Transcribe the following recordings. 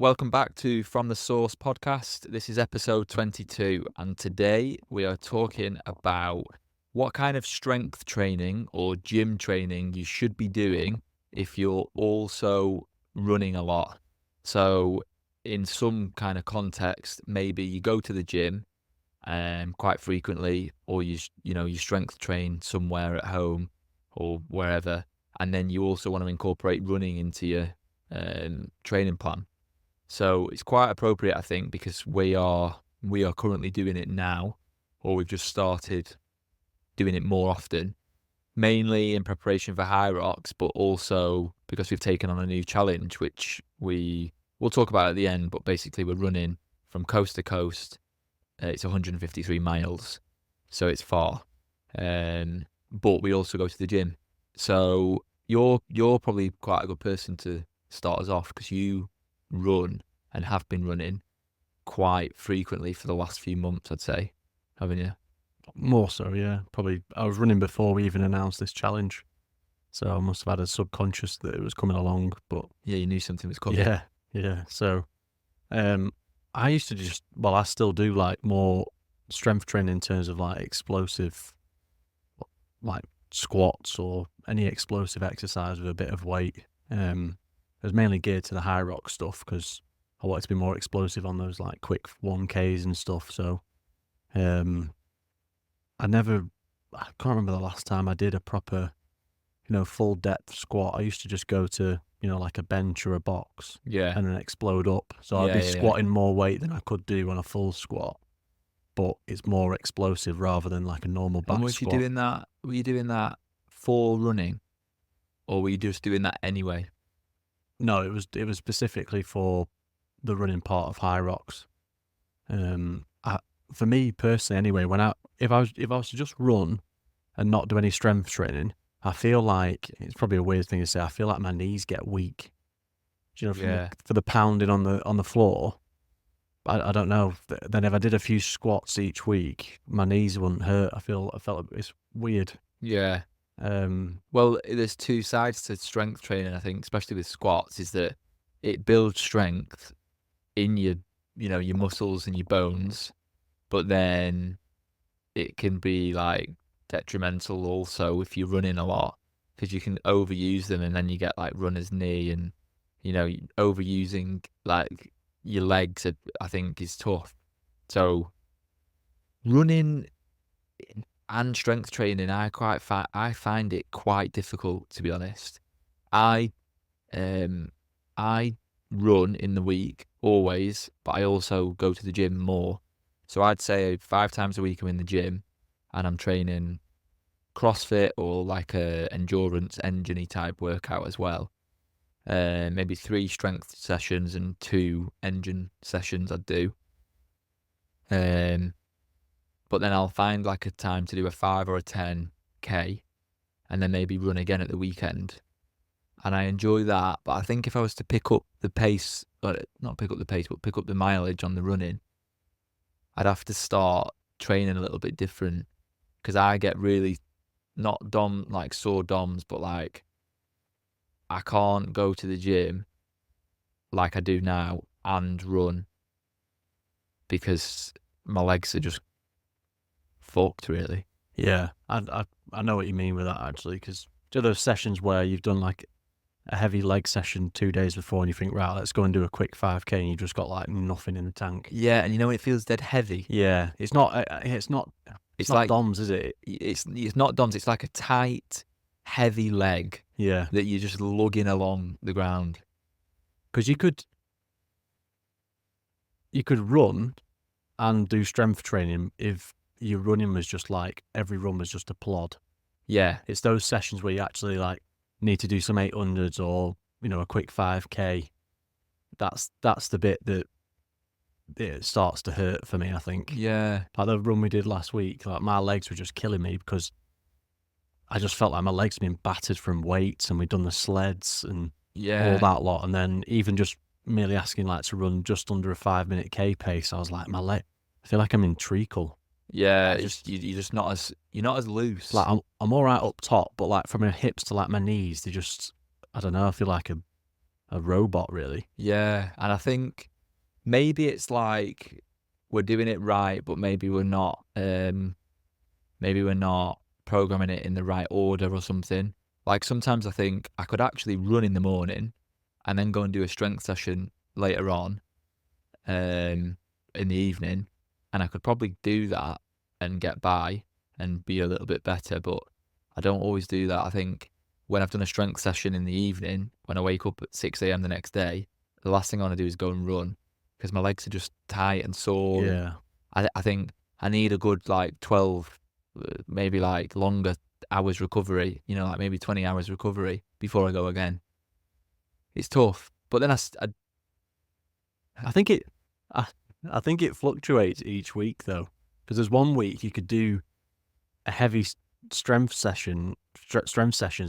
Welcome back to From the Source podcast. This is episode 22, and today we are talking about what kind of strength training or gym training you should be doing if you're also running a lot. So, in some kind of context, maybe you go to the gym quite frequently, or you strength train somewhere at home or wherever, and then you also want to incorporate running into your training plan. So it's quite appropriate, I think, because we are currently doing it now, or we've just started doing it more often, mainly in preparation for High Rocks, but also because we've taken on a new challenge, which we'll talk about at the end. But basically, we're running from coast to coast. It's 153 miles, so it's far. But we also go to the gym. So you're probably quite a good person to start us off because you run and have been running quite frequently for the last few months, I'd say, haven't you? More so, yeah. Probably I was running before we even announced this challenge, so I must have had a subconscious that it was coming along. But Yeah, you knew something was coming. yeah. So I used to I still do like more strength training in terms of like explosive, like squats or any explosive exercise with a bit of weight. It was mainly geared to the high rock stuff because I wanted to be more explosive on those like quick 1Ks and stuff. So I can't remember the last time I did a proper, full depth squat. I used to just go to, like a bench or a box Yeah. and then explode up. So I'd be squatting more weight than I could do on a full squat, but it's more explosive rather than like a normal back And was squat. you doing that? Were you doing that for running, or were you just doing that anyway? No, it was specifically for the running part of High Rocks. For me personally, anyway, if I was to just run and not do any strength training, I feel like it's probably a weird thing to say. I feel like my knees get weak. For the pounding on the floor. I don't know. Then if I did a few squats each week, my knees wouldn't hurt. I felt it's weird. Yeah. Well, there's two sides to strength training, I think, especially with squats, is that it builds strength in your muscles and your bones, but then it can be like detrimental also if you're running a lot because you can overuse them and then you get like runner's knee, and overusing like your legs I think is tough. So running and strength training, I find it quite difficult, to be honest. I I run in the week always, but I also go to the gym more. So I'd say 5 times a week I'm in the gym and I'm training CrossFit or like a endurance engine-y type workout as well. Maybe 3 strength sessions and 2 engine sessions I'd do. But then I'll find like a time to do a 5 or a 10K and then maybe run again at the weekend. And I enjoy that. But I think if I was to pick up the pace, or not pick up the pace, but pick up the mileage on the running, I'd have to start training a little bit different because I get really not like sore DOMs, but like I can't go to the gym like I do now and run because my legs are just fucked, really. Yeah, I know what you mean with that actually, because do those sessions where you've done like a heavy leg session 2 days before and you think, right, let's go and do a quick 5K and you've just got like nothing in the tank. Yeah, and it feels dead heavy. Yeah, it's not like DOMs, is it? It's not DOMs. It's like a tight, heavy leg. Yeah, that you're just lugging along the ground. Because you could run and do strength training if your running was just like every run was just a plod. Yeah, it's those sessions where you actually like need to do some 800s or a quick 5K. That's the bit that it starts to hurt for me, I think. Yeah, like the run we did last week, like my legs were just killing me because I just felt like my legs been battered from weights, and we'd done the sleds and all that lot, and then even just merely asking like to run just under a 5-minute K pace, I was like, I feel like I'm in treacle. Yeah, you're not as loose. Like I'm all right up top, but like from my hips to like my knees, they just, I don't know, I feel like a a robot, really. Yeah, and I think maybe it's like we're doing it right, but maybe we're not. Maybe we're not programming it in the right order or something. Like sometimes I think I could actually run in the morning and then go and do a strength session later on, in the evening, and I could probably do that and get by and be a little bit better. But I don't always do that. I think when I've done a strength session in the evening, when I wake up at 6 a.m. the next day, the last thing I want to do is go and run because my legs are just tight and sore. And Yeah. I think I need a good like 12, maybe like longer hours recovery, like maybe 20 hours recovery before I go again. It's tough. But then I think it, I think it fluctuates each week though, because there's one week you could do a heavy strength sessions,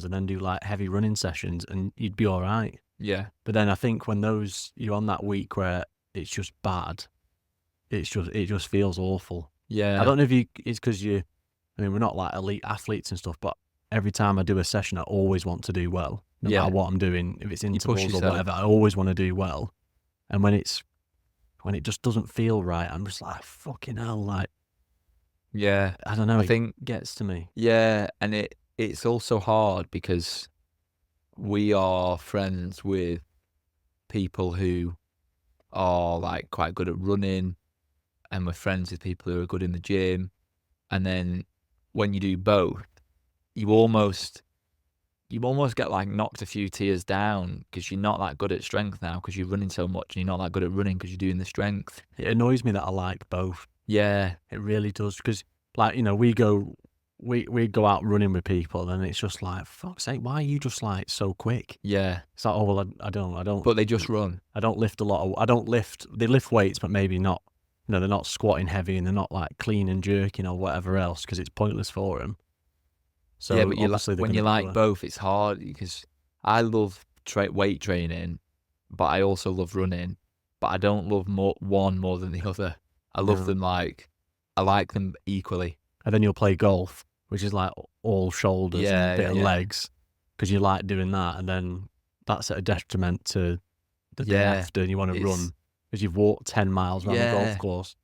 and then do like heavy running sessions, and you'd be all right. yeah, But then I think when you're on that week where it's just bad, it just feels awful. I yeah, don't know if it's because I mean, we're not like elite athletes and stuff, but every time I do a session, I always want to do well, no yeah. matter what I'm doing. If it's You push intervals or yourself. whatever, I always want to do well. And when it just doesn't feel right, I'm just like, fucking hell, like, Yeah, I don't know, I it think gets to me. yeah, and it's also hard because we are friends with people who are like quite good at running, and we're friends with people who are good in the gym. And then when you do both, you almost get like knocked a few tiers down because you're not that good at strength now because you're running so much, and you're not that good at running because you're doing the strength. It annoys me that I like both. Yeah, It really does, because like, we go out running with people, and it's just like, fuck's sake, why are you just like so quick? yeah. It's like, oh well, I don't But they just run. I don't lift a lot of, I don't lift, they lift weights, but maybe not, they're not squatting heavy, and they're not like clean and jerking or whatever else, because it's pointless for them. Yeah, So but obviously they're when going you to be like slower. both, it's hard because I love weight training, but I also love running. But I don't love one more than the other. I love No. them I like them equally. And then you'll play golf, which is like all shoulders and a Yeah, bit yeah, of yeah. legs, because you like doing that, and then that's at a detriment to the day Yeah, after, and you want to it's run because you've walked 10 miles around the golf yeah. course.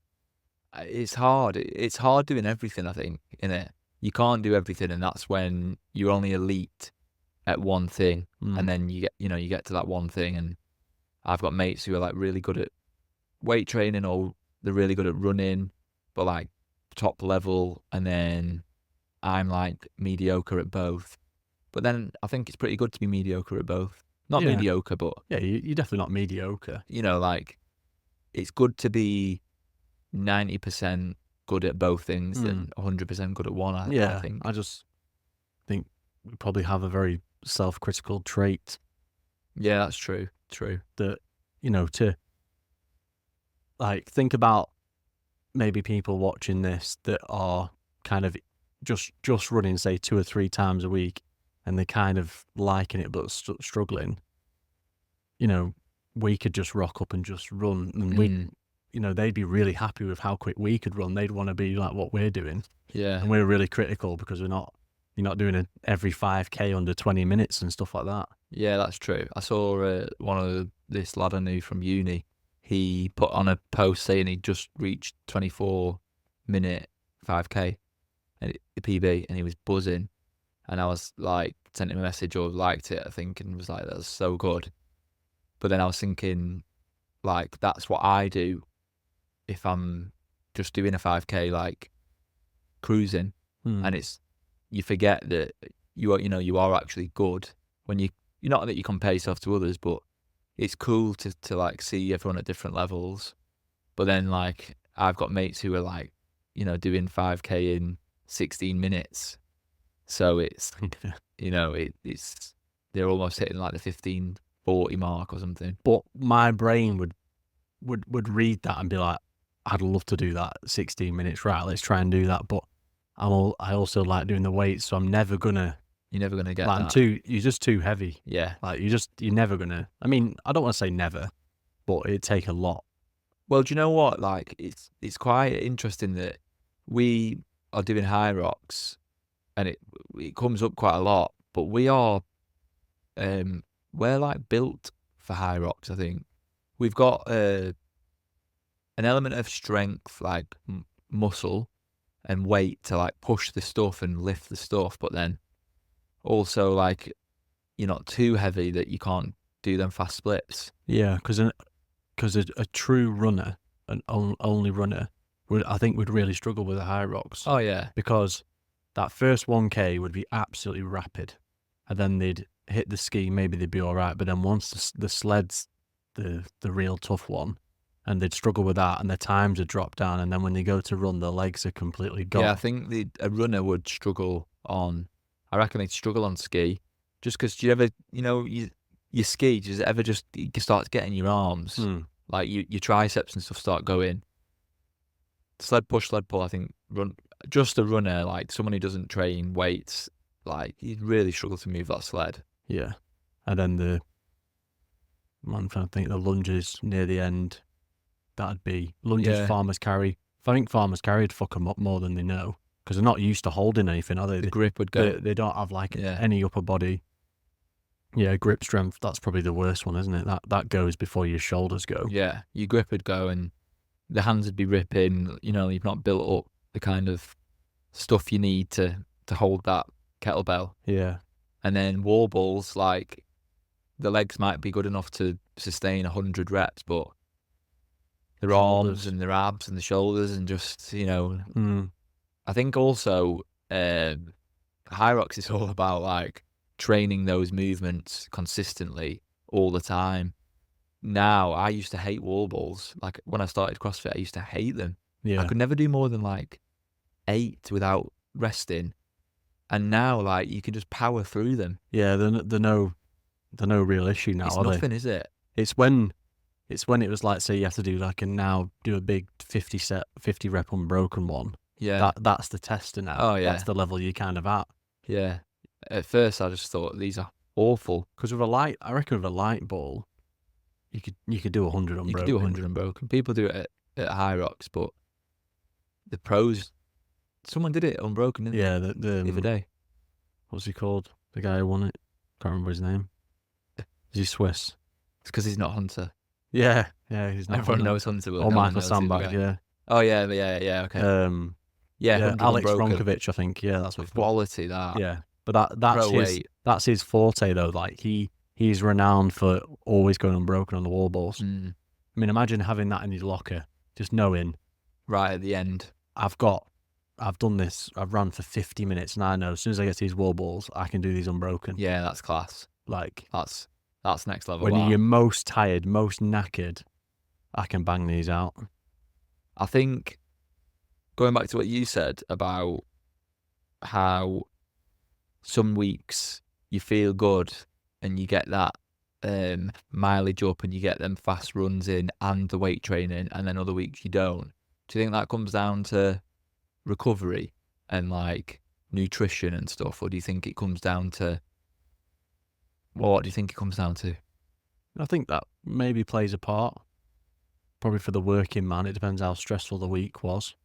It's hard. It's hard doing everything. I think in it, you can't do everything, and that's when you're only elite at one thing, and then you get to that one thing. And I've got mates who are like really good at weight training, or they're really good at running, but like top level, and then I'm like mediocre at both. But then I think it's pretty good to be mediocre at both. Not Yeah. mediocre, but Yeah, you're definitely not mediocre. like it's good to be 90% good at both things than 100% good at one. I Yeah, think. I just think we probably have a very self-critical trait Yeah, that's true. True. that, to like think about maybe people watching this that are kind of just running, say 2 or 3 times a week, and they're kind of liking it but struggling. We could just rock up and just run, and they'd be really happy with how quick we could run. They'd want to be like what we're doing, Yeah. and we're really critical because you're not doing every 5K under 20 minutes and stuff like that. Yeah, that's true. I saw this lad I knew from uni. He put on a post saying he just reached 24-minute 5K and the PB, and he was buzzing. And I was like, sent him a message or liked it, I think, and was like, that's so good. But then I was thinking, like, that's what I do if I'm just doing a 5K, like cruising, and you forget that you are actually good when you're not that you compare yourself to others, but it's cool to like see everyone at different levels. But then like I've got mates who are like, doing 5K in 16 minutes. So it's, it's they're almost hitting like the 15:40 mark or something. But my brain would read that and be like, I'd love to do that 16 minutes, right? Let's try and do that. But I also like doing the weights, so I'm never gonna. You're never gonna get like, that. you're just too heavy. Yeah. Like you're never gonna. I mean, I don't want to say never, but it'd take a lot. Well, do you know what? Like, it's quite interesting that we are doing high rocks, and it comes up quite a lot. But we're like built for high rocks. I think we've got an element of strength, like muscle and weight to like push the stuff and lift the stuff, but then also like you're not too heavy that you can't do them fast splits. Yeah, because a true runner, an only runner, I think would really struggle with the high rocks. Oh yeah, Because that first 1K would be absolutely rapid, and then they'd hit the ski, maybe they'd be all right, but then once the sled's the real tough one, and they'd struggle with that, and their times would drop down, and then when they go to run, their legs are completely gone. yeah. I think a runner would struggle on. I reckon they'd struggle on ski, just because you ever, you ski, does it ever just you start getting your arms, like your triceps and stuff start going. Sled push, sled pull. I think just a runner, like someone who doesn't train weights, like you'd really struggle to move that sled. Yeah, and then I'm trying to think the lunges near the end. That'd be lunges, Yeah. farmers carry. I think farmers carry'd fuck them up more than they know, because they're not used to holding anything, are they? The grip would go. They don't have like Yeah. any upper body. Yeah, grip strength. That's probably the worst one, isn't it? That goes before your shoulders go. Yeah, your grip would go and the hands would be ripping. You've not built up the kind of stuff you need to hold that kettlebell. Yeah, And then wall balls, like the legs might be good enough to sustain 100 reps, but their arms Shoulders. and their abs and the shoulders and just, Mm. I think also high rocks is all about like training those movements consistently all the time. Now, I used to hate wall balls. Like when I started CrossFit, I used to hate them. I Yeah, could never do more than like 8 without resting. And now, like, you can just power through them. yeah. They're no real issue now, It's are they? nothing, is it? It's when it was like, say you have to do like do a big 50 rep unbroken one. Yeah. That's the tester now. Oh, yeah. That's the level you're kind of at. Yeah. At first, I just thought these are awful. Because I reckon with a light ball, you could do 100 unbroken. You could do 100 unbroken. People do it at high rocks, but the pros, someone did it unbroken, didn't Yeah, they? The other the day. what's he called? The guy who won it. Can't remember his name. Is he Swiss? It's because he's not Hunter. Yeah, he's not. Everyone knows Hunter. But Or no one Michael knows the other Sandbag. guy. Yeah. Oh, yeah, okay. Yeah, 100 Alex unbroken. Ronkovich, I think. Yeah, that's what it's called. Quality, that. Yeah, but that's Pro his weight. that's his forte though. Like he's renowned for always going unbroken on the wall balls. Mm. I mean, imagine having that in his locker, just knowing Right at the end. I've done this. I've run for 50 minutes, and I know as soon as I get to these wall balls, I can do these unbroken. Yeah, that's class. Like That's next level. when that. you're most tired, most knackered, I can bang these out. I think going back to what you said about how some weeks you feel good and you get that mileage up and you get them fast runs in and the weight training, and then other weeks you don't. Do you think that comes down to recovery and like nutrition and stuff, or do you think it comes down to what do you think it comes down to? I think that maybe plays a part. Probably for the working man, it depends how stressful the week was.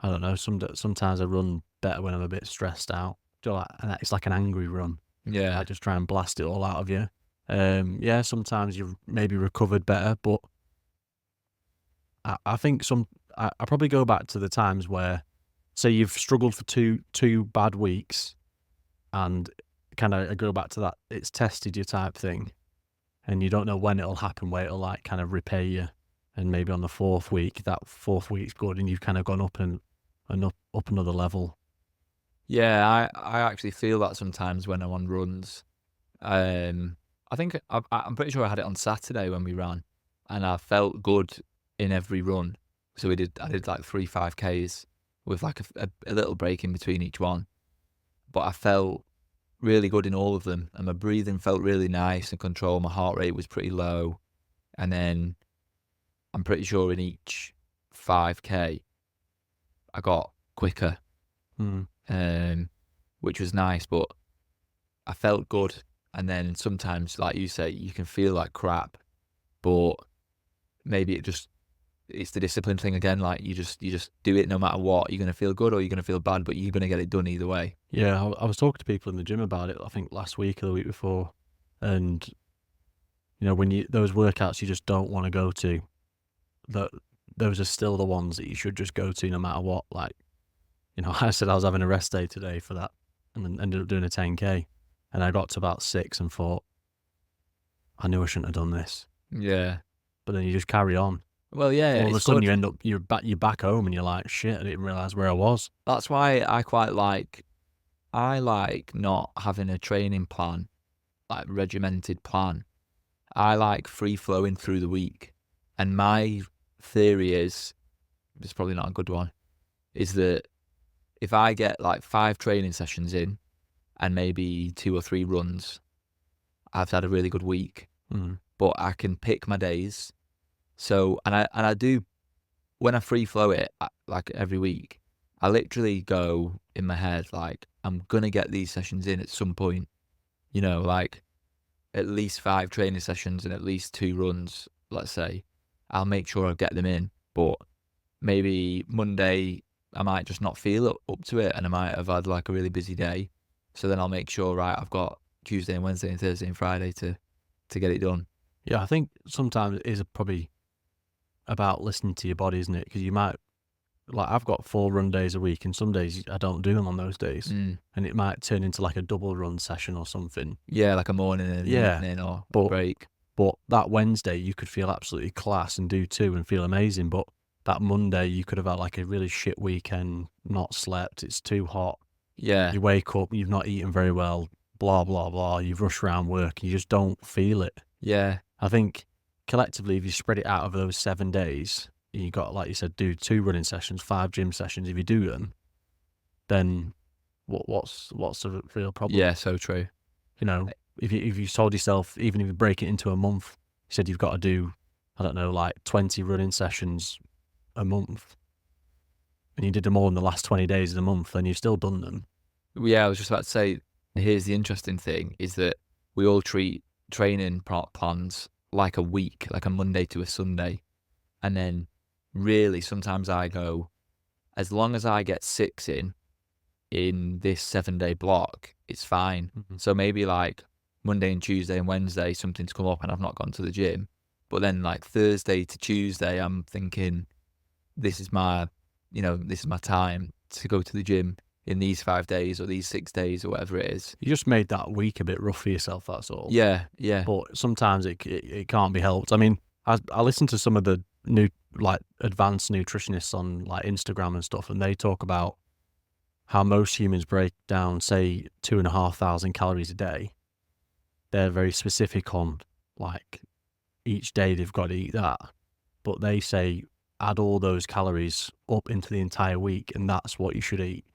I don't know. Sometimes I run better when I'm a bit stressed out. It's like an angry run. Yeah, I just try and blast it all out of you. Yeah, sometimes you've maybe recovered better, but I think I probably go back to the times where, say, you've struggled for two bad weeks, and kind of go back to that it's tested you type thing, and you don't know when it'll happen, where it'll like kind of repay you, and maybe on the fourth week's good, and you've kind of gone up up another level. Yeah, I actually feel that sometimes when I'm on runs. I think I'm pretty sure I had it on Saturday when we ran, and I felt good in every run. So I did like 3 5Ks with like a little break in between each one, but I felt really good in all of them, and my breathing felt really nice and controlled. My heart rate was pretty low, and then I'm pretty sure in each 5K I got quicker. Which was nice, but I felt good. And then sometimes, like you say, you can feel like crap, but maybe it's the discipline thing again. Like you just do it no matter what. You're gonna feel good or you're gonna feel bad, but you're gonna get it done either way. Yeah, I was talking to people in the gym about it, I think last week or the week before, and You know, when those workouts you just don't want to go to, those are still the ones that you should just go to no matter what. Like, you know, I said I was having a rest day today for that, and then ended up doing a 10K, and I got to about 6 and thought, I knew I shouldn't have done this. Yeah. But then you just carry on. Well, yeah, All of a it's sudden good. you're back home and you're like, shit, I didn't realize where I was. That's why I like not having a training plan, like regimented plan. I like free flowing through the week. And my theory is, it's probably not a good one, is that if I get like 5 training sessions in and maybe 2 or 3 runs, I've had a really good week. Mm. But I can pick my days. So, and I do, when I free flow it, like every week, I literally go in my head, like, I'm going to get these sessions in at some point, you know, like at least 5 training sessions and at least 2 runs, let's say. I'll make sure I get them in. But maybe Monday, I might just not feel up to it, and I might have had like a really busy day. So then I'll make sure, right, I've got Tuesday and Wednesday and Thursday and Friday to get it done. Yeah, I think sometimes it is probably about listening to your body, isn't it? Because you might, like, I've got 4 run days a week, and some days I don't do them on those days, and it might turn into like a double run session or something. Yeah, like a morning and an evening or a break. But that Wednesday you could feel absolutely class and do 2 and feel amazing. But that Monday you could have had like a really shit weekend, not slept, it's too hot. Yeah. You wake up, you've not eaten very well, blah, blah, blah. You've rushed around work, and you just don't feel it. Yeah. I think collectively, if you spread it out over those 7 days, you got, like you said, do 2 running sessions, 5 gym sessions. If you do them, then what's the real problem? Yeah, so true. You know, if you told yourself, even if you break it into a month, you said you've got to do, I don't know, like 20 running sessions a month, and you did them all in the last 20 days of the month, then you've still done them. Yeah, I was just about to say, here's the interesting thing, is that we all treat training plans like a week, like a Monday to a Sunday. And then really sometimes I go, as long as I get 6 in this 7-day block, it's fine. Mm-hmm. So maybe like Monday and Tuesday and Wednesday, something's come up and I've not gone to the gym. But then like Thursday to Tuesday, I'm thinking, this is my time to go to the gym in these 5 days or these 6 days or whatever it is. You just made that week a bit rough for yourself, that's all. Yeah, yeah. But sometimes it can't be helped. I mean, I listen to some of the new, like, advanced nutritionists on like Instagram and stuff, and they talk about how most humans break down, say, 2,500 calories a day. They're very specific on, like, each day they've got to eat that. But they say add all those calories up into the entire week, and that's what you should eat.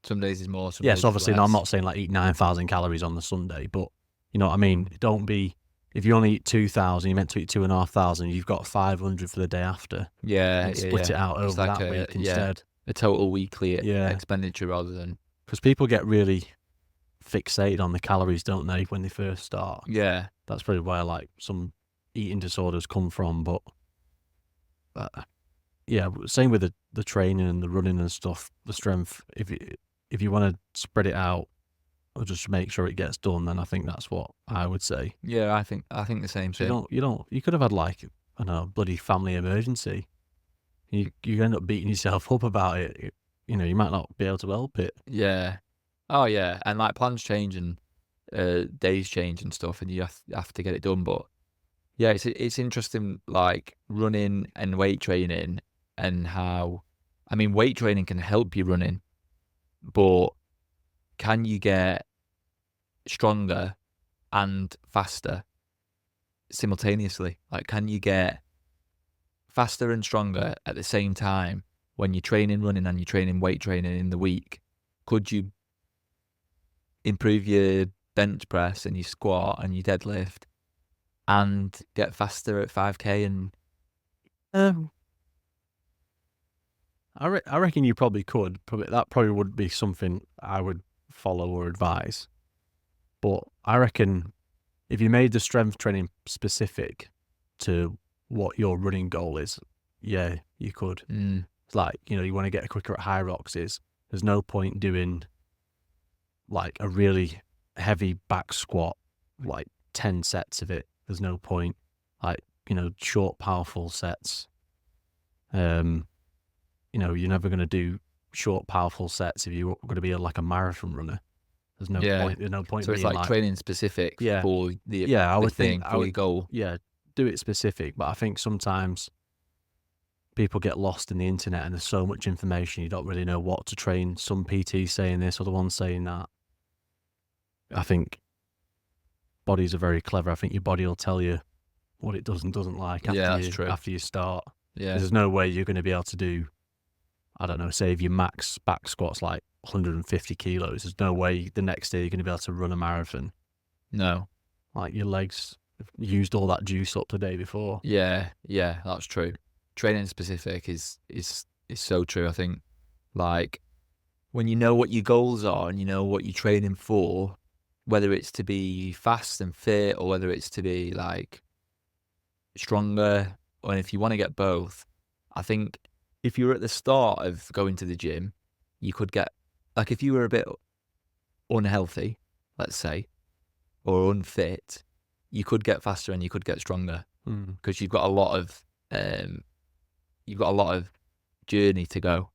Some days is more, some yes, days obviously, is no, less. I'm not saying like eat 9,000 calories on the Sunday, but you know what I mean? Don't be, if you only eat 2,000, you're meant to eat 2,500, you've got 500 for the day after. Yeah, and split it out over like that week instead. A total weekly Yeah. expenditure rather than... Because people get really fixated on the calories, don't they, when they first start? Yeah. That's probably where like some eating disorders come from. But yeah, same with the training and the running and stuff, the strength. If you want to spread it out or just make sure it gets done, then I think that's what I would say. Yeah, I think the same thing. You could have had like, I don't know, a bloody family emergency. You end up beating yourself up about it. You know, you might not be able to help it. Yeah. Oh yeah, and like plans change and days change and stuff, and you have to get it done. But yeah, it's interesting, like running and weight training, and how, I mean, weight training can help you running, but can you get stronger and faster simultaneously? Like, can you get faster and stronger at the same time when you're training running and you're training weight training in the week? Could you improve your bench press and your squat and your deadlift and get faster at 5K? And I reckon you probably could. That probably would be something I would follow or advise. But I reckon if you made the strength training specific to what your running goal is, yeah, you could. It's like, you know, you want to get quicker at high rocks, there's no point doing like a really heavy back squat, like 10 sets of it there's no point. Like, short, powerful sets. You're never going to do short, powerful sets if you're going to be like a marathon runner. There's no point. There's no point So it's being like training specific Yeah. for the I would thing, think for your goal. Yeah, do it specific. But I think sometimes people get lost in the internet and there's so much information you don't really know what to train. Some PTs saying this, other ones saying that. I think bodies are very clever. I think your body will tell you what it does and doesn't like after you start. Yeah. There's no way you're going to be able to do, I don't know, say if your max back squat's like 150 kilos, there's no way the next day you're going to be able to run a marathon. No. Like your legs have used all that juice up the day before. Yeah, that's true. Training specific is so true. I think, like, when you know what your goals are and you know what you're training for, whether it's to be fast and fit or whether it's to be like stronger, or if you want to get both, I think if you're at the start of going to the gym, you could get, like, if you were a bit unhealthy, let's say, or unfit, you could get faster and you could get stronger because you've got a lot of journey to go.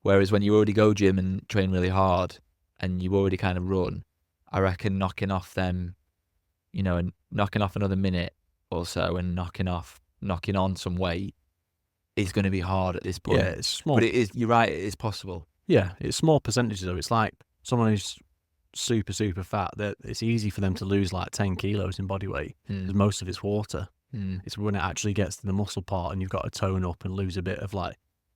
Whereas when you already go gym and train really hard and you already kind of run, I reckon knocking off them, and knocking off another minute or so and knocking on some weight is going to be hard at this point. Yeah, it's small. But it is, you're right, it is possible. Yeah, it's small percentages though. It's like someone who's super, super fat, that it's easy for them to lose like 10 kilos in body weight because most of it's water. It's when it actually gets to the muscle part and you've got to tone up and lose a bit of like,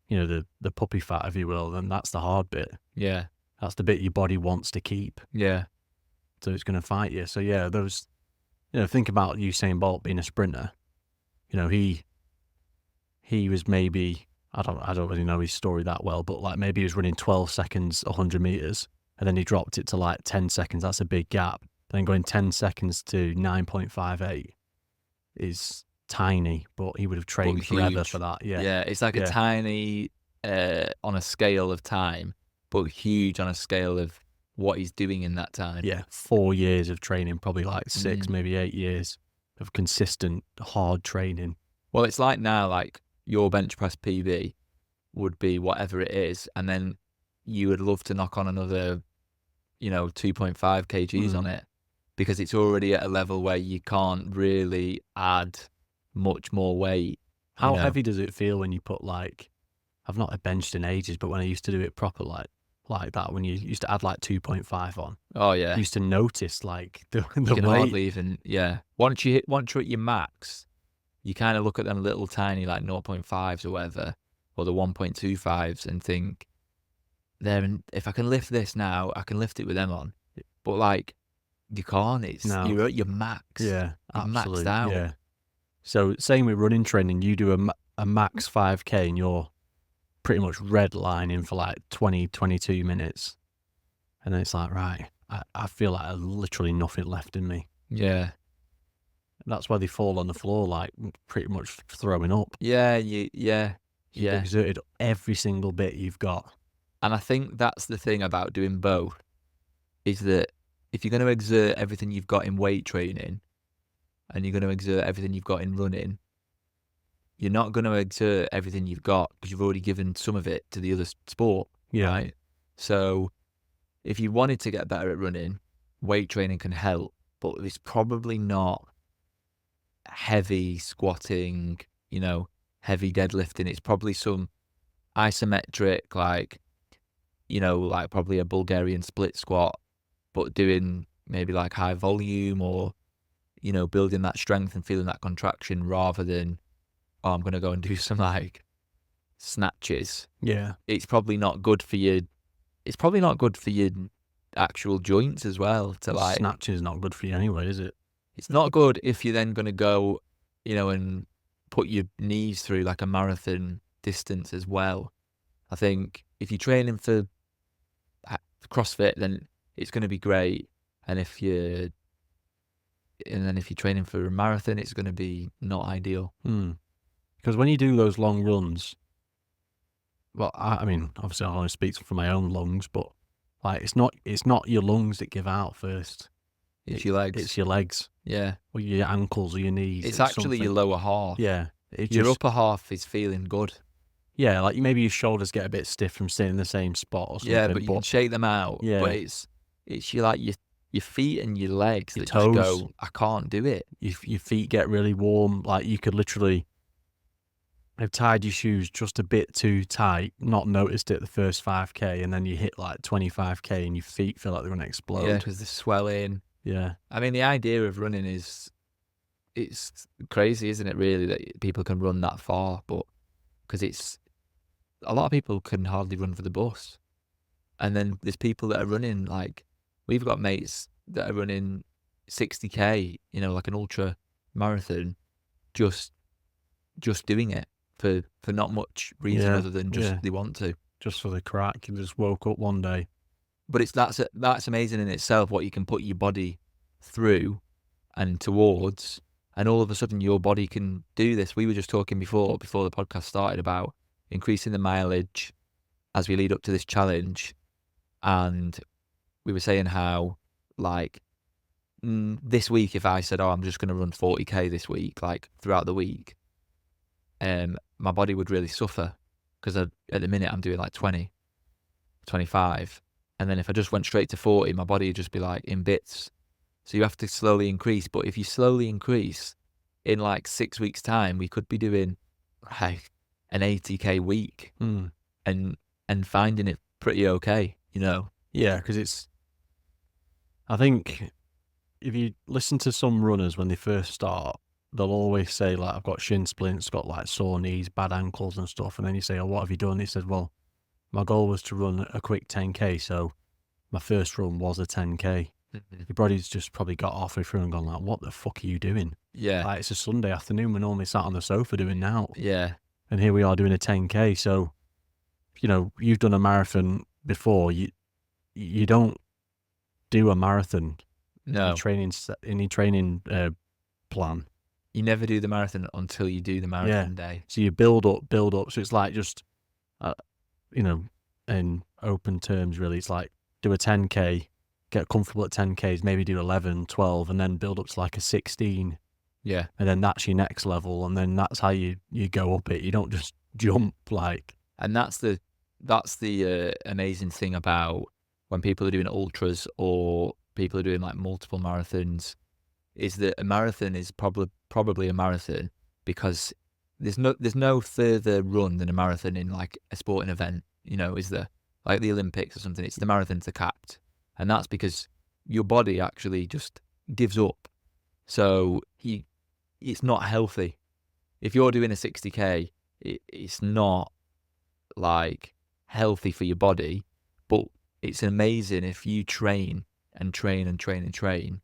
the puppy fat, if you will, then that's the hard bit. Yeah. That's the bit your body wants to keep. Yeah. So it's going to fight you. So yeah, those, think about Usain Bolt being a sprinter. He was maybe, I don't really know his story that well, but like maybe he was running 12 seconds, 100 meters, and then he dropped it to like 10 seconds. That's a big gap. Then going 10 seconds to 9.58 is tiny, but he would have trained forever for that. Yeah. Yeah. It's like a tiny, on a scale of time, but huge on a scale of what he's doing in that time. Yeah. 4 years of training, probably like 6, maybe 8 years of consistent hard training. Well, it's like now, like your bench press PB would be whatever it is, and then you would love to knock on another, 2.5 kgs on it, because it's already at a level where you can't really add much more weight. How heavy does it feel when you put like, I've not benched in ages, but when I used to do it proper, like that, when you used to add like 2.5 on. Oh yeah. You used to notice like the you can weight. hardly even, Once you're at your max, you kind of look at them little tiny like 0.5s or whatever, or the 1.25s and think, if I can lift this now, I can lift it with them on. But like, you can't. You're at your max. Yeah, you're absolutely. maxed out. Yeah. So same with running training, you do a max 5K and you're pretty much redlining for like 20, 22 minutes. And then it's like, right, I feel like there's literally nothing left in me. Yeah. That's why they fall on the floor, like pretty much throwing up. Yeah. You've exerted every single bit you've got. And I think that's the thing about doing both, is that if you're going to exert everything you've got in weight training and you're going to exert everything you've got in running, you're not going to exert everything you've got because you've already given some of it to the other sport. Yeah. Right? So if you wanted to get better at running, weight training can help, but it's probably not heavy squatting, heavy deadlifting. It's probably some isometric, like probably a Bulgarian split squat, but doing maybe like high volume, or, building that strength and feeling that contraction, rather than, I'm going to go and do some like snatches. Yeah. It's probably not good for you. It's probably not good for your actual joints as well. Snatching is not good for you anyway, is it? It's not good if you're then going to go, and put your knees through like a marathon distance as well. I think if you're training for CrossFit, then it's going to be great. And then if you're training for a marathon, it's going to be not ideal. Because when you do those long runs, well, I mean, obviously I only speak for my own lungs, but like it's not your lungs that give out first. It's your legs. It's your legs. Yeah. Or your ankles or your knees. It's actually your lower half. Yeah. Your upper half is feeling good. Yeah, like maybe your shoulders get a bit stiff from staying in the same spot or something. Yeah, but you can shake them out. Yeah. But it's your feet and your legs Your that toes. just go, I can't do it. Your feet get really warm. Like you could literally have tied your shoes just a bit too tight, not noticed it the first 5K, and then you hit like 25K and your feet feel like they're going to explode. Yeah, because they're swelling. Yeah. I mean, the idea of running it's crazy, isn't it, really, that people can run that far? But because a lot of people can hardly run for the bus. And then there's people that are running, like, we've got mates that are running 60K, like an ultra marathon, just doing it for not much reason other than just they want to. Just for the crack. You just woke up one day. But that's amazing in itself, what you can put your body through and towards, and all of a sudden your body can do this. We were just talking before the podcast started about increasing the mileage as we lead up to this challenge, and we were saying how, like, this week, if I said, I'm just going to run 40K this week, like throughout the week, my body would really suffer, because at the minute I'm doing like 20, 25. And then if I just went straight to 40, my body would just be like in bits. So you have to slowly increase. But if you slowly increase, in like 6 weeks' time, we could be doing like an 80K week and finding it pretty okay, Yeah, because I think if you listen to some runners when they first start, they'll always say, like, I've got shin splints, got like sore knees, bad ankles and stuff. And then you say, what have you done? He says, well, my goal was to run a quick 10K. So my first run was a 10K. Your body's just probably got halfway through and gone like, what the fuck are you doing? Yeah. Like, it's a Sunday afternoon. We're normally sat on the sofa doing now. Yeah. And here we are doing a 10K. So, you've done a marathon before. You don't do a marathon in your training plan. You never do the marathon until you do the marathon day. So you build up. So it's like just, in open terms, really, it's like do a 10K, get comfortable at 10Ks, maybe do 11, 12, and then build up to like a 16. Yeah. And then that's your next level. And then that's how you go up it. You don't just jump like. And that's the amazing thing about when people are doing ultras or people are doing like multiple marathons, is that a marathon is probably a marathon because there's no further run than a marathon in like a sporting event, is there? Like the Olympics or something. It's the marathons are capped. And that's because your body actually just gives up. So it's not healthy. If you're doing a 60K, it's not like healthy for your body, but it's amazing if you train and train and train and train.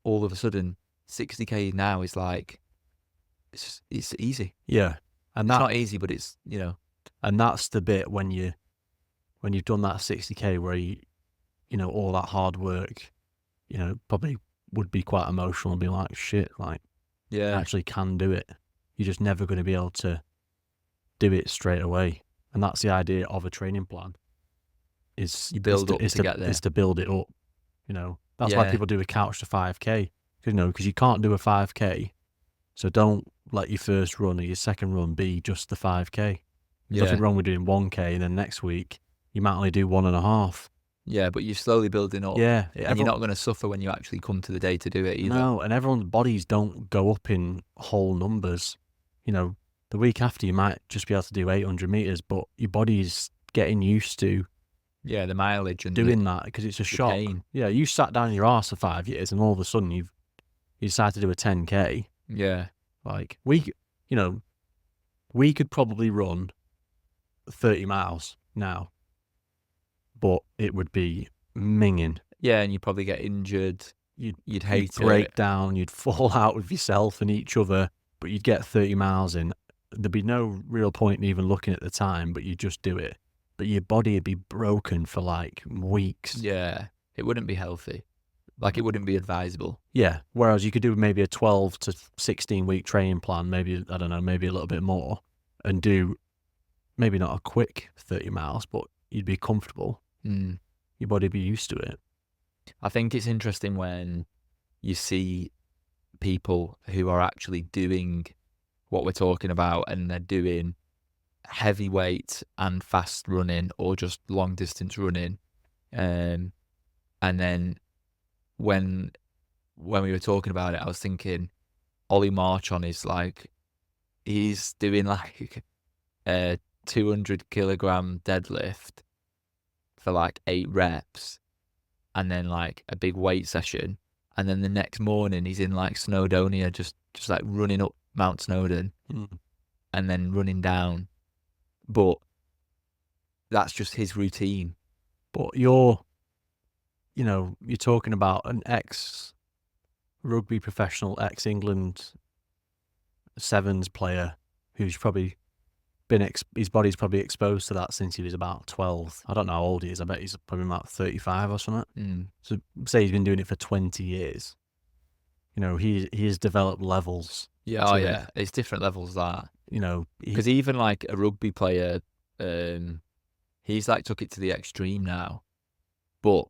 All of a sudden, 60K now is like, it's easy. Yeah. And it's not easy, but it's, And that's the bit when you've done that 60K where all that hard work, probably would be quite emotional and be like, shit, like, I actually can do it. You're just never going to be able to do it straight away. And that's the idea of a training plan. You build up to get there. Is to build it up. That's why people do a couch to 5K. Because you can't do a 5K. So don't let your first run or your second run be just the 5K. There's nothing wrong with doing 1K, and then next week you might only do 1.5. Yeah, but you're slowly building up. Yeah. And you're not going to suffer when you actually come to the day to do it either. No, and everyone's bodies don't go up in whole numbers. The week after you might just be able to do 800 meters, but your body's getting used to the mileage and doing that because it's a shock. Pain. Yeah, you sat down your arse for 5 years and all of a sudden you decide to do a 10K. Yeah. Like we could probably run 30 miles now, but it would be minging. Yeah, and you'd probably get injured. You'd hate it. You'd break down. You'd fall out with yourself and each other, but you'd get 30 miles in. There'd be no real point in even looking at the time, but you'd just do it. But your body would be broken for like weeks. Yeah, it wouldn't be healthy. Like, it wouldn't be advisable. Yeah, whereas you could do maybe a 12 to 16 week training plan, maybe, I don't know, maybe a little bit more, and do maybe not a quick 30 miles, but you'd be comfortable. Your body would be used to it. I think it's interesting when you see people who are actually doing what we're talking about, and they're doing heavyweight and fast running or just long distance running. And then when we were talking about it, I was thinking Ollie Marchon is like, he's doing like a 200 kilogram deadlift for like 8 reps, and then like a big weight session, and then the next morning he's in like Snowdonia, just like running up Mount Snowdon and then running down. But that's just his routine. But you're talking about an ex-rugby professional, ex-England sevens player who's probably his body's probably exposed to that since he was about 12. I don't know how old he is. I bet he's probably about 35 or something. So say he's been doing it for 20 years. He has developed levels. Yeah, oh yeah, it's different levels that. Because even like a rugby player, he's like took it to the extreme now, but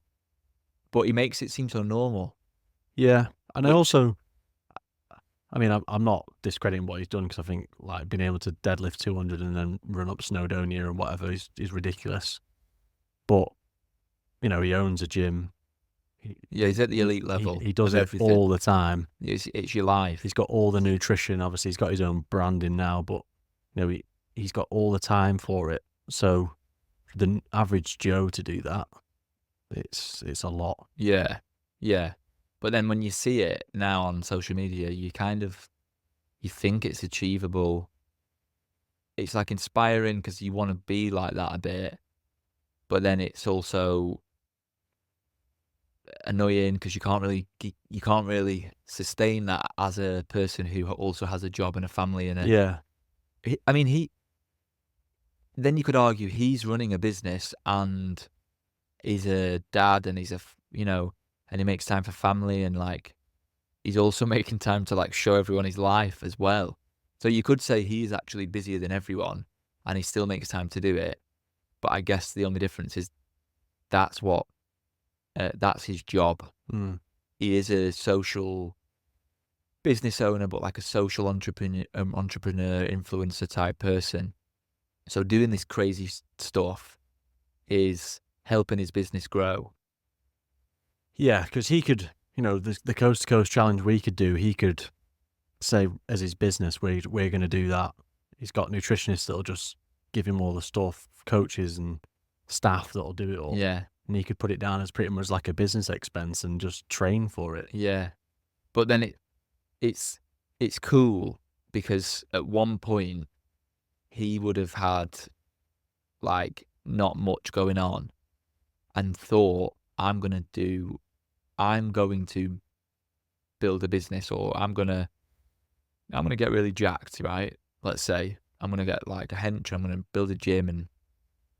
he makes it seem so normal. Yeah, and I'm not discrediting what he's done, because I think like being able to deadlift 200 and then run up Snowdonia and whatever is ridiculous. But he owns a gym. He's at the elite level. He does it all the time. It's your life. He's got all the nutrition. Obviously, he's got his own branding now, but he's got all the time for it. So for the average Joe to do that, it's a lot. Yeah. But then when you see it now on social media, you think it's achievable. It's like inspiring because you want to be like that a bit, but then it's also annoying because you can't really sustain that as a person who also has a job and a family and then you could argue he's running a business and he's a dad and he's and he makes time for family, and like he's also making time to like show everyone his life as well. So you could say he's actually busier than everyone and he still makes time to do it. But I guess the only difference is that's his job. He is a social business owner, but like a social entrepreneur, influencer type person. So doing this crazy stuff is helping his business grow. Yeah, because he could, the Coast to Coast Challenge we could do, he could say as his business, we're going to do that. He's got nutritionists that'll just give him all the stuff, coaches and staff that'll do it all. Yeah. And he could put it down as pretty much like a business expense and just train for it. Yeah. But then it's cool because at one point he would have had like not much going on and thought, I'm going to build a business, or I'm going to get really jacked, right? Let's say I'm going to get like a hench, I'm going to build a gym, and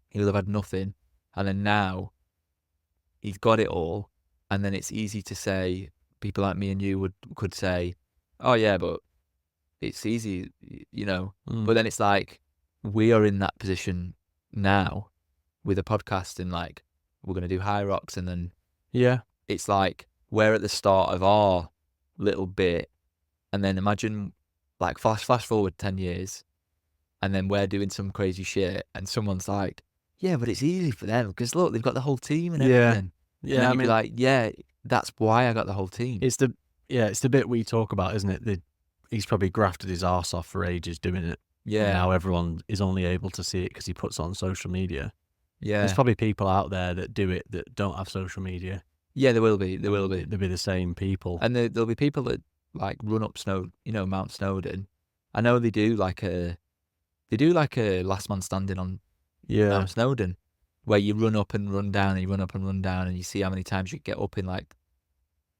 he'll have had nothing. And then now he's got it all. And then it's easy to say, people like me and you could say, oh yeah, but it's easy, But then it's like, we are in that position now with a podcast, and like, we're going to do High Rocks, and then it's like we're at the start of our little bit, and then imagine like flash forward 10 years, and then we're doing some crazy shit, and someone's like, yeah, but it's easy for them because look, they've got the whole team and everything. Yeah, and you'd be like, yeah, that's why I got the whole team. It's the bit we talk about, isn't it? He's probably grafted his arse off for ages doing it. Yeah. And now everyone is only able to see it because he puts it on social media. Yeah. There's probably people out there that do it that don't have social media. Yeah, there will be. There'll be the same people. And there'll be people that like run up Mount Snowdon. I know they do like a last man standing on Mount Snowdon, where you run up and run down, and you run up and run down, and you see how many times you get up in like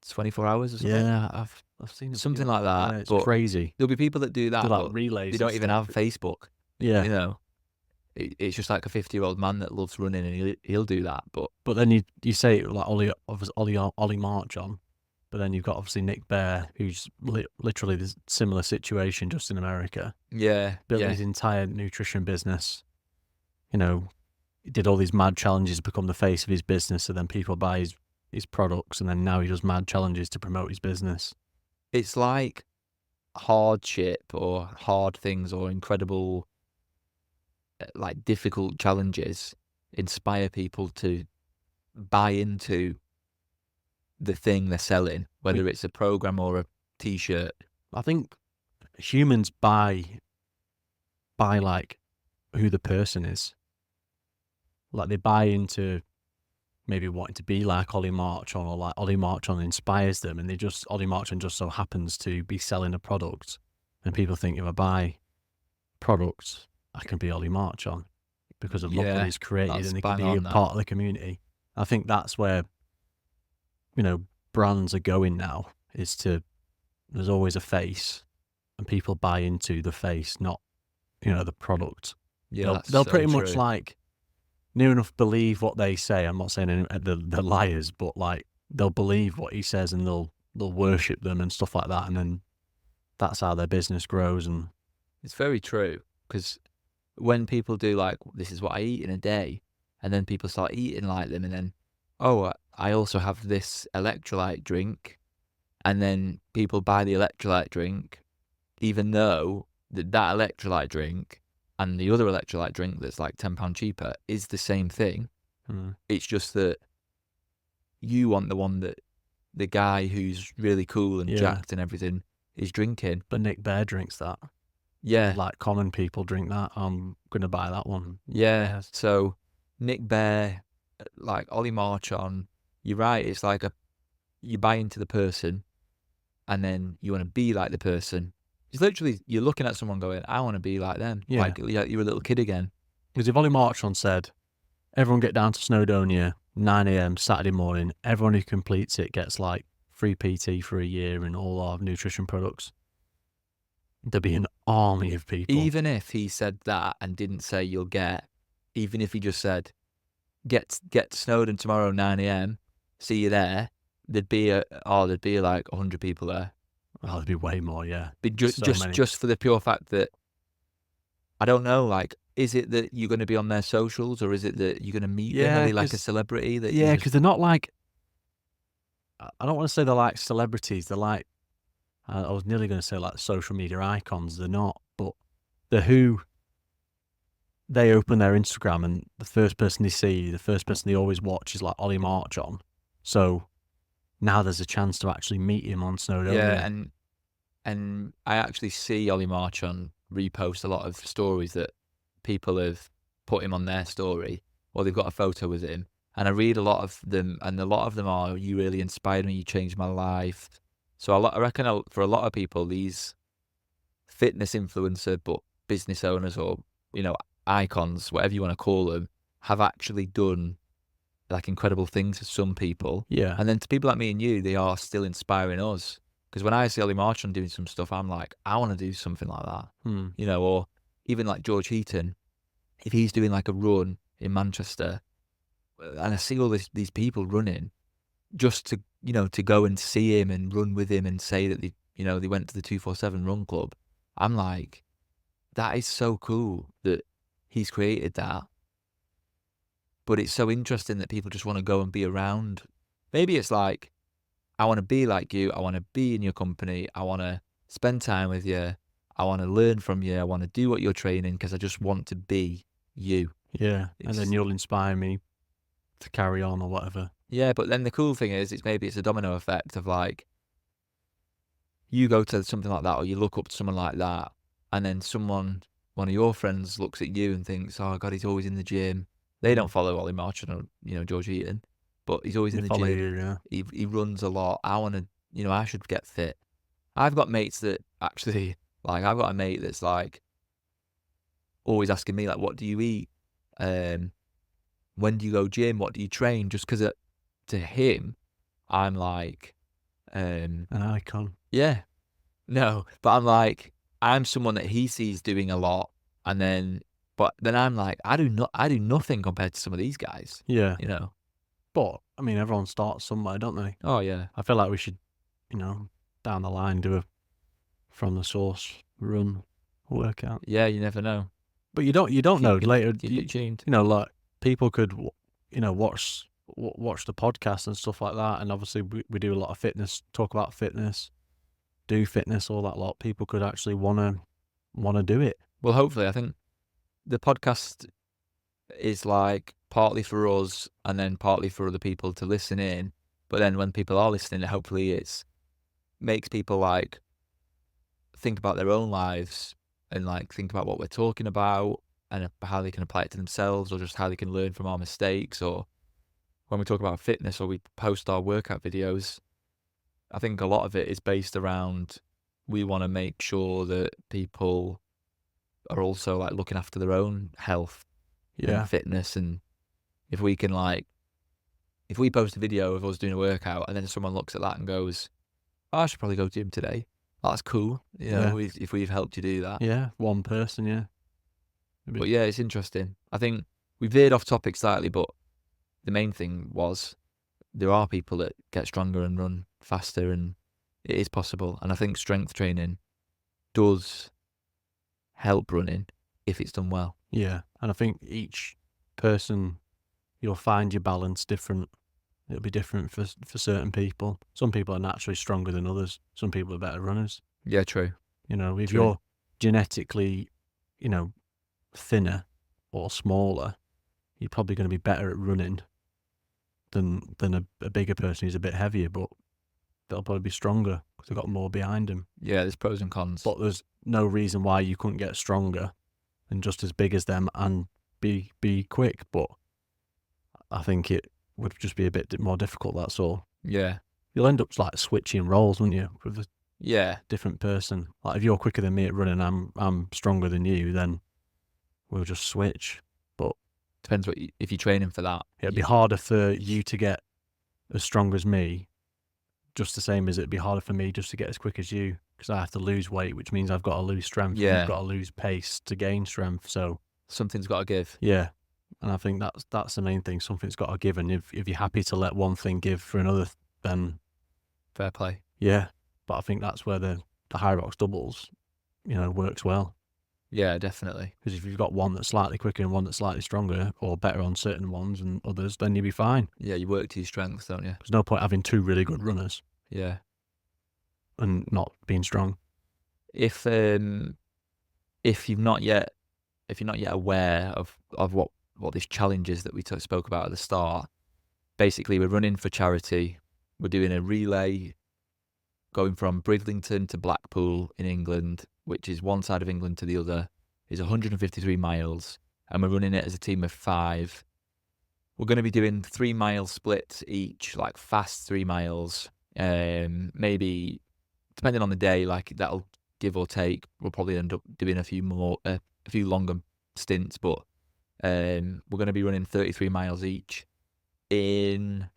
24 hours or something. Yeah, I've seen something like that. Yeah, it's crazy. There'll be people that do that. Do like relays. They don't even have Facebook. Yeah. It's just like a 50-year-old man that loves running, and he'll do that. But then you say like Ollie Marchon, but then you've got obviously Nick Bear, who's literally the similar situation, just in America. Yeah, built his entire nutrition business. He did all these mad challenges to become the face of his business, so then people buy his products, and then now he does mad challenges to promote his business. It's like hardship or hard things or incredible, like difficult challenges inspire people to buy into the thing they're selling, whether it's a program or a t-shirt. I think humans buy like who the person is. Like they buy into maybe wanting to be like Ollie Marchon, or like Ollie Marchon inspires them, and Ollie Marchon just so happens to be selling a product, and people think if I buy products, I can be Ollie Marchon because of look what he's created, that's and they can bang be a on, that. part of the community. I think that's where, you know, brands are going now, is to, there's always a face, and people buy into the face, not, you know, the product. Yeah, They'll so pretty much true. like near enough believe what they say. I'm not saying they're liars, but like they'll believe what he says, and they'll worship them and stuff like that, and then that's how their business grows. And It's very true, because when people do like, this is what I eat in a day, and then people start eating like them, and then, oh, I also have this electrolyte drink, and then people buy the electrolyte drink, even though that electrolyte drink and the other electrolyte drink that's like £10 cheaper is the same thing. It's just that you want the one that the guy who's really cool and jacked and everything is drinking. But Nick Bear drinks that. Yeah. Like common people drink that. I'm going to buy that one. Yeah. So Nick Bear, like Ollie Marchon, you're right. It's like you buy into the person, and then you want to be like the person. It's literally, you're looking at someone going, I want to be like them. Yeah. Like you're a little kid again. Because if Ollie Marchon said, everyone get down to Snowdonia, 9 a.m. Saturday morning, everyone who completes it gets like free PT for a year and all our nutrition products, there'd be an army of people. Even if he said that and didn't say you'll get, even if he just said, get to Snowdon tomorrow 9 a.m, see you there, there'd be like 100 people there. Oh, there'd be way more, yeah. Just for the pure fact that, I don't know, like, is it that you're going to be on their socials, or is it that you're going to meet them? Are they like a celebrity? Because they're not like, I don't want to say they're like celebrities. They're like, I was nearly going to say like social media icons. They're not, but they're who they open their Instagram, and the first person they see, the first person they always watch is like Ollie Marchon. So now there's a chance to actually meet him on Snowdonia. Yeah, and I actually see Ollie Marchon repost a lot of stories that people have put him on their story, or they've got a photo with him. And I read a lot of them, and a lot of them are, you really inspired me, you changed my life. So I reckon for a lot of people, these fitness influencer, but business owners, or, you know, icons, whatever you want to call them, have actually done like incredible things for some people. Yeah. And then to people like me and you, they are still inspiring us. Because when I see Ollie Marchon doing some stuff, I'm like, I want to do something like that. You know, or even like George Heaton, if he's doing like a run in Manchester, and I see all these people running, just to, you know, to go and see him and run with him and say that they went to the 247 Run Club, I'm like, that is so cool that he's created that. But it's so interesting that people just want to go and be around. Maybe it's like, I want to be like you. I want to be in your company. I want to spend time with you. I want to learn from you. I want to do what you're training, because I just want to be you. Yeah. And then you'll inspire me to carry on or whatever. Yeah, but then the cool thing is, maybe it's a domino effect of like, you go to something like that, or you look up to someone like that, and then one of your friends looks at you and thinks, oh God, he's always in the gym. They don't follow Ollie Marchon or, you know, George Heaton, but he's always in the gym. You, yeah. He runs a lot. I want to, you know, I should get fit. I've got mates that actually, like, I've got a mate that's like always asking me, like, what do you eat? When do you go gym? What do you train? Just because to him, I'm like, an icon. Yeah. No, but I'm like, I'm someone that he sees doing a lot, but then I'm like, I do nothing compared to some of these guys. Yeah. You know. But I mean, everyone starts somewhere, don't they? Oh yeah. I feel like we should, you know, down the line do a from the source run workout. Yeah, you never know. But you don't know later. You get tuned. You know, like people could, you know, watch watch the podcast and stuff like that. And obviously we do a lot of fitness, talk about fitness, do fitness, all that lot. People could actually want to do it. Well, hopefully, I think the podcast is like partly for us and then partly for other people to listen in. But then when people are listening, hopefully it's makes people like think about their own lives and like think about what we're talking about and how they can apply it to themselves, or just how they can learn from our mistakes. Or when we talk about fitness or we post our workout videos, I think a lot of it is based around we want to make sure that people are also like looking after their own health and fitness. And if we can if we post a video of us doing a workout and then someone looks at that and goes, oh, I should probably go gym today. That's cool. You know, if we've helped you do that. Yeah. One person. Yeah. But yeah, it's interesting. I think we veered off topic slightly, but the main thing was there are people that get stronger and run faster, and it is possible. And I think strength training does help running if it's done well. Yeah. And I think each person, you'll find your balance different. It'll be different for certain people. Some people are naturally stronger than others. Some people are better runners. Yeah, true. You know, if True. you're genetically, you know, thinner or smaller, you're probably going to be better at running than a bigger person who's a bit heavier, but they'll probably be stronger because they've got more behind them. Yeah, there's pros and cons. But there's no reason why you couldn't get stronger and just as big as them and be quick. But I think it would just be a bit more difficult, that's all. Yeah. You'll end up like switching roles, wouldn't you, with a different person. Like if you're quicker than me at running, I'm stronger than you, then we'll just switch. But depends if you're training for that. It'd be harder for you to get as strong as me, just the same as it'd be harder for me just to get as quick as you, because I have to lose weight, which means I've got to lose strength. Yeah. And I've got to lose pace to gain strength. So something's got to give. Yeah. And I think that's the main thing. Something's got to give. And if you're happy to let one thing give for another, then fair play. Yeah. But I think that's where the high rocks doubles, you know, works well. Yeah, definitely. Because if you've got one that's slightly quicker and one that's slightly stronger or better on certain ones and others, then you'll be fine. Yeah, you work to your strengths, don't you? There's no point having two really good runners. Yeah. And not being strong. If you're not yet aware of what this challenge is that we spoke about at the start, basically we're running for charity. We're doing a relay going from Bridlington to Blackpool in England, which is one side of England to the other, is 153 miles. And we're running it as a team of 5. We're going to be doing 3 mile splits each, like fast 3 miles. Maybe, depending on the day, like that'll give or take. We'll probably end up doing a few longer stints, but we're going to be running 33 miles each in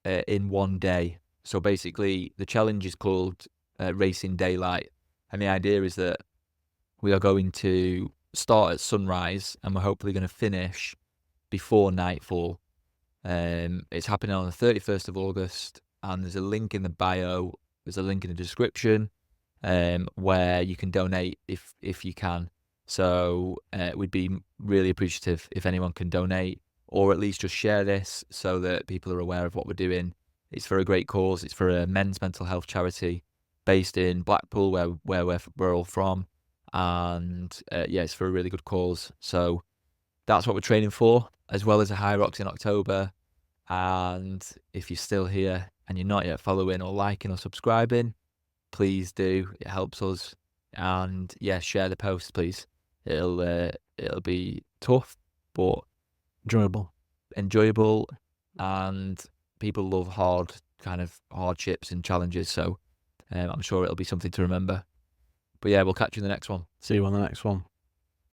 one day. So basically, the challenge is called Racing Daylight, and the idea is that we are going to start at sunrise, and we're hopefully going to finish before nightfall. It's happening on the 31st of August, and there's a link in the bio. There's a link in the description where you can donate if you can. So we'd be really appreciative if anyone can donate, or at least just share this so that people are aware of what we're doing. It's for a great cause. It's for a men's mental health charity based in Blackpool, where we're all from. And yeah, it's for a really good cause. So that's what we're training for, as well as a High Rocks in October. And if you're still here and you're not yet following or liking or subscribing, please do. It helps us. And yeah, share the post, please. It'll be tough, but enjoyable, and people love hardships and challenges. So I'm sure it'll be something to remember. But yeah, we'll catch you in the next one. See you on the next one.